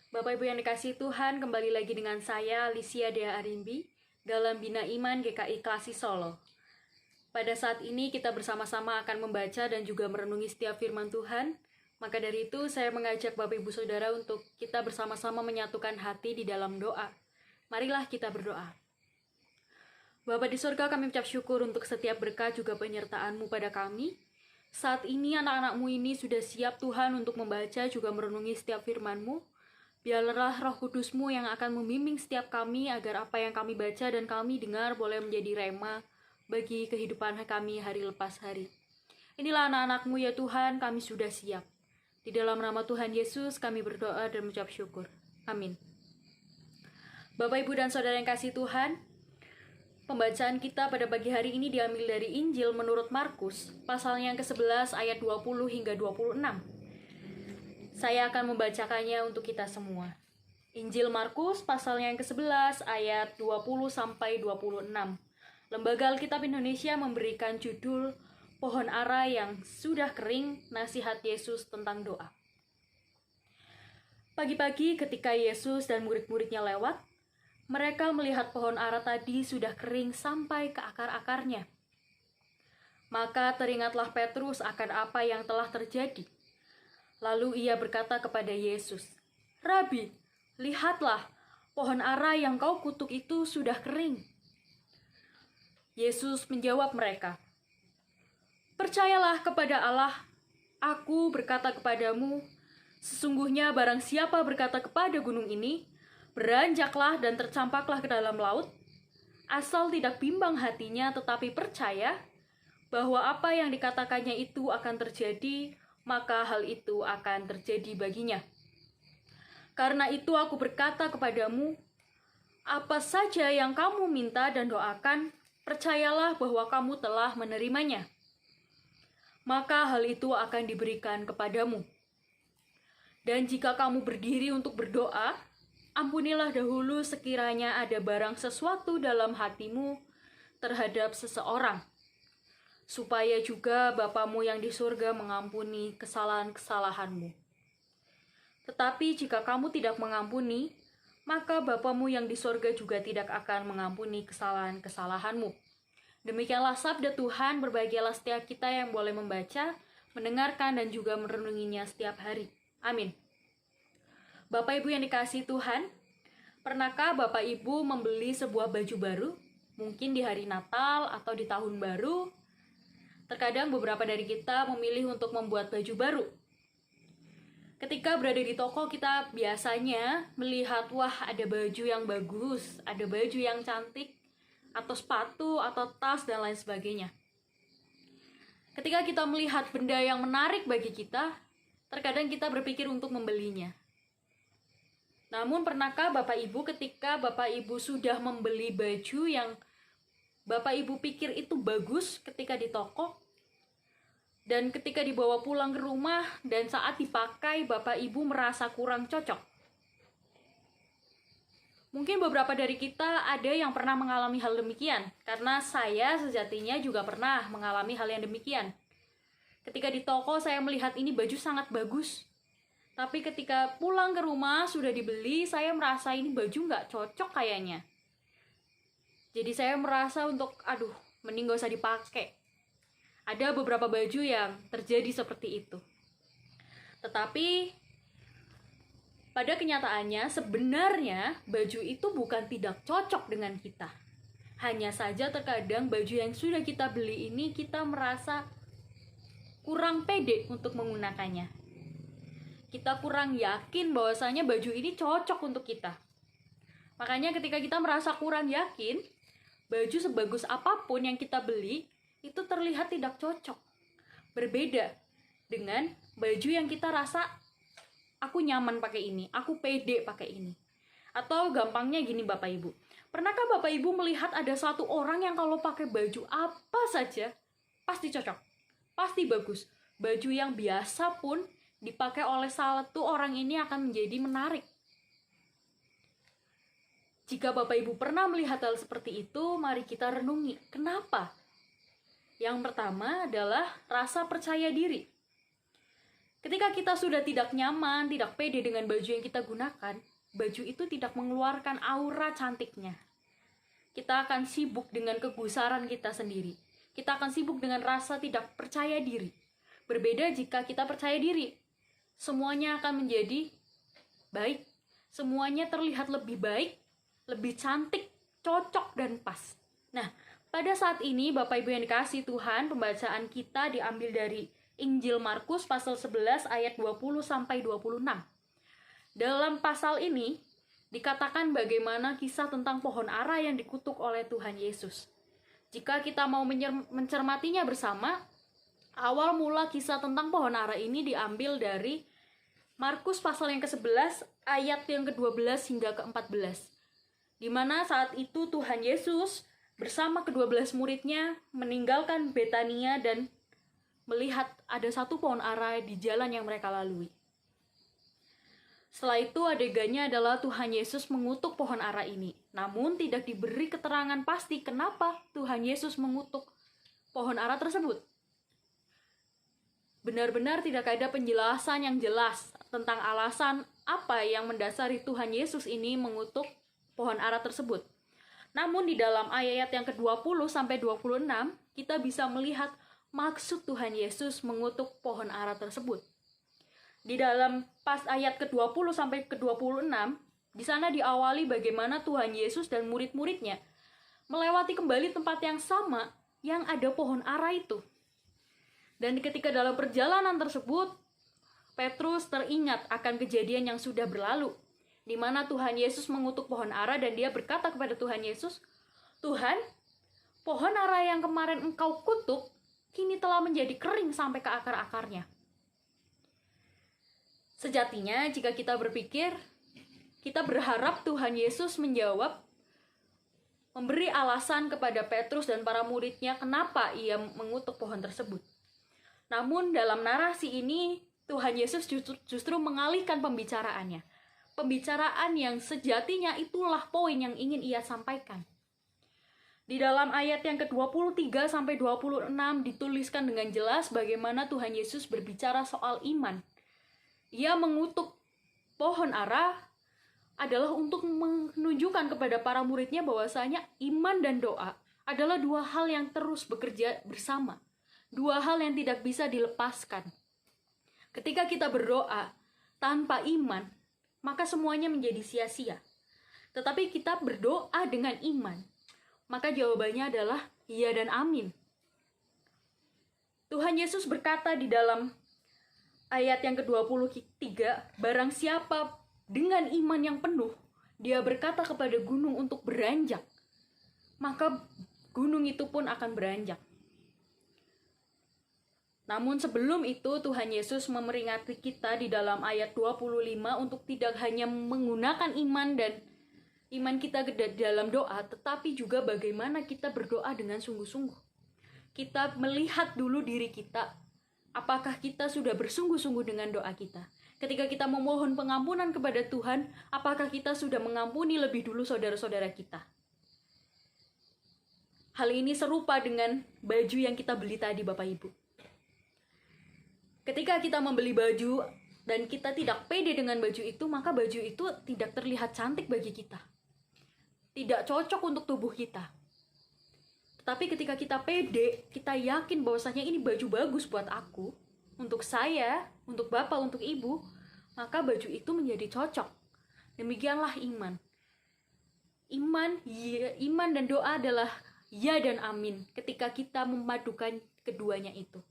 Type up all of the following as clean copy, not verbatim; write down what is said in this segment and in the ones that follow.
Bapak Ibu yang dikasihi Tuhan, kembali lagi dengan saya, Lisia Dea Arimbi, dalam Bina Iman GKI Klasi Solo. Pada saat ini kita bersama-sama akan membaca dan juga merenungi setiap firman Tuhan. Maka dari itu saya mengajak Bapak Ibu Saudara untuk kita bersama-sama menyatukan hati di dalam doa. Marilah kita berdoa. Bapa di surga, kami ucap syukur untuk setiap berkat juga penyertaan-Mu pada kami. Saat ini anak-anak-Mu ini sudah siap Tuhan untuk membaca juga merenungi setiap firman-Mu. Biarlah Roh Kudus-Mu yang akan membimbing setiap kami agar apa yang kami baca dan kami dengar boleh menjadi rema bagi kehidupan kami hari lepas hari. Inilah anak-anak-Mu ya Tuhan, kami sudah siap. Di dalam nama Tuhan Yesus kami berdoa dan mengucap syukur. Amin. Bapak, Ibu, dan Saudara yang kasih Tuhan, pembacaan kita pada pagi hari ini diambil dari Injil menurut Markus, pasal yang ke-11 ayat 20 hingga 26. Saya akan membacakannya untuk kita semua. Injil Markus pasal yang ke-11 ayat 20 sampai 26. Lembaga Alkitab Indonesia memberikan judul Pohon Ara yang Sudah Kering, Nasihat Yesus tentang Doa. Pagi-pagi ketika Yesus dan murid-muridnya lewat, mereka melihat pohon ara tadi sudah kering sampai ke akar-akarnya. Maka teringatlah Petrus akan apa yang telah terjadi. Lalu ia berkata kepada Yesus, "Rabi, lihatlah, pohon ara yang kau kutuk itu sudah kering." Yesus menjawab mereka, "Percayalah kepada Allah, aku berkata kepadamu, sesungguhnya barang siapa berkata kepada gunung ini, beranjaklah dan tercampaklah ke dalam laut, asal tidak bimbang hatinya tetapi percaya bahwa apa yang dikatakannya itu akan terjadi, maka hal itu akan terjadi baginya. Karena itu aku berkata kepadamu, apa saja yang kamu minta dan doakan, percayalah bahwa kamu telah menerimanya. Maka hal itu akan diberikan kepadamu. Dan jika kamu berdiri untuk berdoa, ampunilah dahulu sekiranya ada barang sesuatu dalam hatimu terhadap seseorang, supaya juga Bapamu yang di surga mengampuni kesalahan-kesalahanmu. Tetapi jika kamu tidak mengampuni, maka Bapamu yang di surga juga tidak akan mengampuni kesalahan-kesalahanmu." Demikianlah sabda Tuhan, berbahagialah setiap kita yang boleh membaca, mendengarkan, dan juga merenunginya setiap hari. Amin. Bapak Ibu yang dikasihi Tuhan, pernahkah Bapak Ibu membeli sebuah baju baru? Mungkin di hari Natal atau di tahun baru. Terkadang beberapa dari kita memilih untuk membuat baju baru. Ketika berada di toko, kita biasanya melihat, wah, ada baju yang bagus, ada baju yang cantik, atau sepatu, atau tas, dan lain sebagainya. Ketika kita melihat benda yang menarik bagi kita, terkadang kita berpikir untuk membelinya. Namun pernahkah Bapak Ibu ketika Bapak Ibu sudah membeli baju yang Bapak Ibu pikir itu bagus ketika di toko, dan ketika dibawa pulang ke rumah dan saat dipakai Bapak Ibu merasa kurang cocok? Mungkin beberapa dari kita ada yang pernah mengalami hal demikian, karena saya sejatinya juga pernah mengalami hal yang demikian. Ketika di toko saya melihat ini baju sangat bagus, tapi ketika pulang ke rumah sudah dibeli, saya merasa ini baju nggak cocok kayaknya. Jadi saya merasa untuk, mending gak usah dipakai. Ada beberapa baju yang terjadi seperti itu. Tetapi pada kenyataannya sebenarnya baju itu bukan tidak cocok dengan kita. Hanya saja terkadang baju yang sudah kita beli ini kita merasa kurang pede untuk menggunakannya. Kita kurang yakin bahwasanya baju ini cocok untuk kita. Makanya ketika kita merasa kurang yakin, baju sebagus apapun yang kita beli itu terlihat tidak cocok. Berbeda dengan baju yang kita rasa, aku nyaman pakai ini, aku pede pakai ini. Atau gampangnya gini Bapak Ibu, pernahkah Bapak Ibu melihat ada satu orang yang kalau pakai baju apa saja pasti cocok, pasti bagus. Baju yang biasa pun dipakai oleh satu orang ini akan menjadi menarik. Jika Bapak Ibu pernah melihat hal seperti itu, mari kita renungi. Kenapa? Yang pertama adalah rasa percaya diri. Ketika kita sudah tidak nyaman, tidak pede dengan baju yang kita gunakan, baju itu tidak mengeluarkan aura cantiknya. Kita akan sibuk dengan kegusaran kita sendiri. Kita akan sibuk dengan rasa tidak percaya diri. Berbeda jika kita percaya diri. Semuanya akan menjadi baik. Semuanya terlihat lebih baik, lebih cantik, cocok, dan pas. Nah, pada saat ini Bapak Ibu yang dikasihi Tuhan, pembacaan kita diambil dari Injil Markus pasal 11 ayat 20 sampai 26. Dalam pasal ini dikatakan bagaimana kisah tentang pohon ara yang dikutuk oleh Tuhan Yesus. Jika kita mau mencermatinya bersama, awal mula kisah tentang pohon ara ini diambil dari Markus pasal yang ke-11 ayat yang ke-12 hingga ke-14. Di mana saat itu Tuhan Yesus bersama ke-12 muridnya meninggalkan Betania dan melihat ada satu pohon ara di jalan yang mereka lalui. Setelah itu adegannya adalah Tuhan Yesus mengutuk pohon ara ini. Namun tidak diberi keterangan pasti kenapa Tuhan Yesus mengutuk pohon ara tersebut. Benar-benar tidak ada penjelasan yang jelas tentang alasan apa yang mendasari Tuhan Yesus ini mengutuk pohon ara tersebut. Namun di dalam ayat yang ke-20 sampai 26 kita bisa melihat maksud Tuhan Yesus mengutuk pohon ara tersebut. Di dalam pas ayat ke-20 sampai ke-26, di sana diawali bagaimana Tuhan Yesus dan murid-muridnya melewati kembali tempat yang sama yang ada pohon ara itu. Dan ketika dalam perjalanan tersebut, Petrus teringat akan kejadian yang sudah berlalu, di mana Tuhan Yesus mengutuk pohon ara dan dia berkata kepada Tuhan Yesus, "Tuhan, pohon ara yang kemarin engkau kutuk, kini telah menjadi kering sampai ke akar-akarnya." Sejatinya, jika kita berpikir, kita berharap Tuhan Yesus menjawab, memberi alasan kepada Petrus dan para muridnya kenapa ia mengutuk pohon tersebut. Namun dalam narasi ini, Tuhan Yesus justru mengalihkan pembicaraannya. Pembicaraan yang sejatinya itulah poin yang ingin ia sampaikan. Di dalam ayat yang ke-23 sampai 26 dituliskan dengan jelas bagaimana Tuhan Yesus berbicara soal iman. Ia mengutuk pohon ara adalah untuk menunjukkan kepada para muridnya bahwasanya iman dan doa adalah dua hal yang terus bekerja bersama. Dua hal yang tidak bisa dilepaskan. Ketika kita berdoa tanpa iman, maka semuanya menjadi sia-sia. Tetapi kita berdoa dengan iman, maka jawabannya adalah iya dan amin. Tuhan Yesus berkata di dalam ayat yang ke-23, barang siapa dengan iman yang penuh, dia berkata kepada gunung untuk beranjak, maka gunung itu pun akan beranjak. Namun sebelum itu Tuhan Yesus memeringati kita di dalam ayat 25 untuk tidak hanya menggunakan iman dan iman kita ke dalam doa, tetapi juga bagaimana kita berdoa dengan sungguh-sungguh. Kita melihat dulu diri kita, apakah kita sudah bersungguh-sungguh dengan doa kita. Ketika kita memohon pengampunan kepada Tuhan, apakah kita sudah mengampuni lebih dulu saudara-saudara kita. Hal ini serupa dengan baju yang kita beli tadi Bapak Ibu. Ketika kita membeli baju dan kita tidak pede dengan baju itu, maka baju itu tidak terlihat cantik bagi kita. Tidak cocok untuk tubuh kita. Tetapi ketika kita pede, kita yakin bahwasanya ini baju bagus buat aku, untuk saya, untuk bapak, untuk ibu, maka baju itu menjadi cocok. Demikianlah iman. Iman dan doa adalah ya dan amin ketika kita memadukan keduanya itu.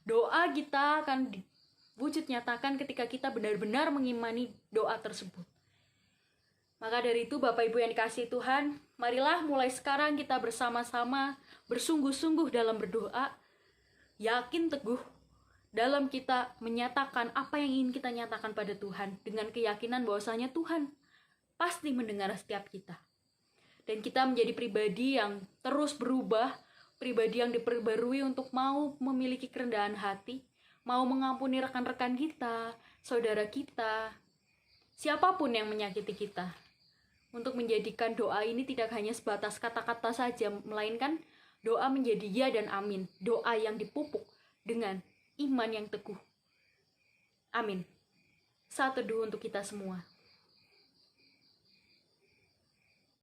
Doa kita akan diwujud nyatakan ketika kita benar-benar mengimani doa tersebut. Maka dari itu Bapak Ibu yang dikasihi Tuhan, marilah mulai sekarang kita bersama-sama bersungguh-sungguh dalam berdoa, yakin teguh dalam kita menyatakan apa yang ingin kita nyatakan pada Tuhan, dengan keyakinan bahwasanya Tuhan pasti mendengar setiap kita. Dan kita menjadi pribadi yang terus berubah, pribadi yang diperbarui untuk mau memiliki kerendahan hati, mau mengampuni rekan-rekan kita, saudara kita, siapapun yang menyakiti kita. Untuk menjadikan doa ini tidak hanya sebatas kata-kata saja, melainkan doa menjadi ya dan amin, doa yang dipupuk dengan iman yang teguh. Amin. Saat teduh untuk kita semua.